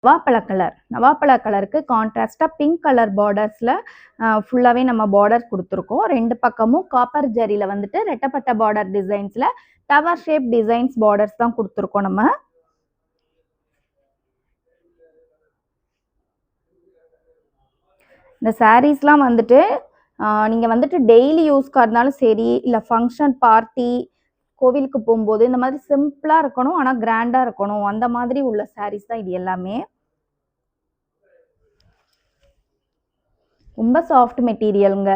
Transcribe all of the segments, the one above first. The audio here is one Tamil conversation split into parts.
நவாப்பழ கலருக்கு கான்ட்ராஸ்டாக பிங்க் கலர் பார்டர்ஸில் ஃபுல்லாகவே நம்ம பார்டர் கொடுத்துருக்கோம். 2 பக்கமும் காப்பர் ஜரியில் வந்துட்டு ரெட்டப்பட்ட பார்டர் டிசைன்ஸில் டவர் ஷேப் டிசைன்ஸ் பார்டர்ஸ் தான் கொடுத்துருக்கோம் நம்ம. இந்த சாரீஸ்லாம் வந்துட்டு நீங்கள் வந்துட்டு டெய்லி யூஸ்க்காக இருந்தாலும் சரி, இல்லை ஃபங்க்ஷன் பார்ட்டி கோவிலுக்கு போகும்போது இந்த மாதிரி சிம்பிளாக இருக்கணும், ஆனால் கிராண்டாக இருக்கணும், அந்த மாதிரி உள்ள சாரீஸ் தான் இது எல்லாமே. ரொம்ப சாஃப்ட் மெட்டீரியலுங்க.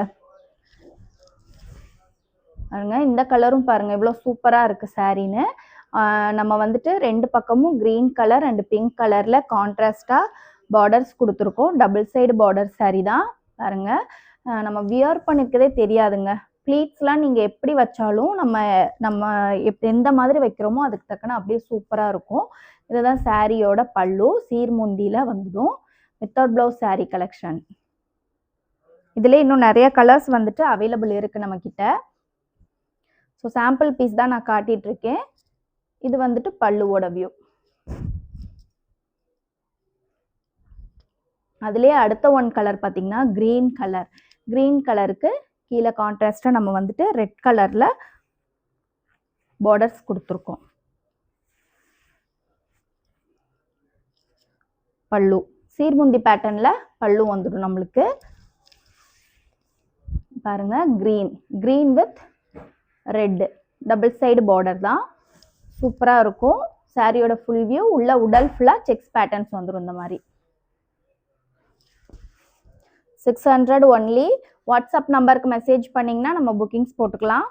பாருங்க, இந்த கலரும் பாருங்க இவ்வளோ சூப்பராக இருக்கு சாரின்னு. நம்ம வந்துட்டு 2 பக்கமும் கிரீன் கலர் அண்ட் பிங்க் கலர்ல கான்ட்ராஸ்டாக பார்டர்ஸ் கொடுத்துருக்கோம். டபுள் சைடு பார்டர் சாரி தான். பாருங்க, நம்ம வியர் பண்ணிருக்கதே தெரியாதுங்க. ப்ளீட்ஸ்லாம் நீங்கள் எப்படி வச்சாலும் நம்ம எந்த மாதிரி வைக்கிறோமோ அதுக்கு தக்கன அப்படியே சூப்பராக இருக்கும். இதுதான் சாரியோட பல்லு. சீர்முந்தியில் வந்துடும். Without blouse sorry collection. இதில் இன்னும் நிறைய கலர்ஸ் வந்துட்டு அவைலபிள் இருக்குது நம்மக்கிட்ட. ஸோ சாம்பிள் பீஸ் தான் நான் காட்டிகிட்டு இருக்கேன். இது வந்துட்டு பல்லுவோட வியூ. அதுலேயே அடுத்த ஒன் கலர் பார்த்தீங்கன்னா க்ரீன் கலர். க்ரீன் கலருக்கு கீழே கான்ட்ராஸ்டாக நம்ம வந்துட்டு ரெட் கலரில் பார்டர்ஸ் கொடுத்துருக்கோம். பல்லு சீர்முந்தி பேட்டர்னில் பல்லு வந்துடும் நம்மளுக்கு. பாருங்க, green with red double side border தான். சூப்பராக இருக்கும். சாரியோட ஃபுல் வியூ. உள்ள உடல் ஃபுல்லாக செக்ஸ் பேட்டர்ன்ஸ் வந்துடும் இந்த மாதிரி. 600 ஒன்லி. வாட்ஸ்அப் நம்பருக்கு மெசேஜ் பண்ணிங்கன்னா நம்ம புக்கிங்ஸ் போட்டுக்கலாம்.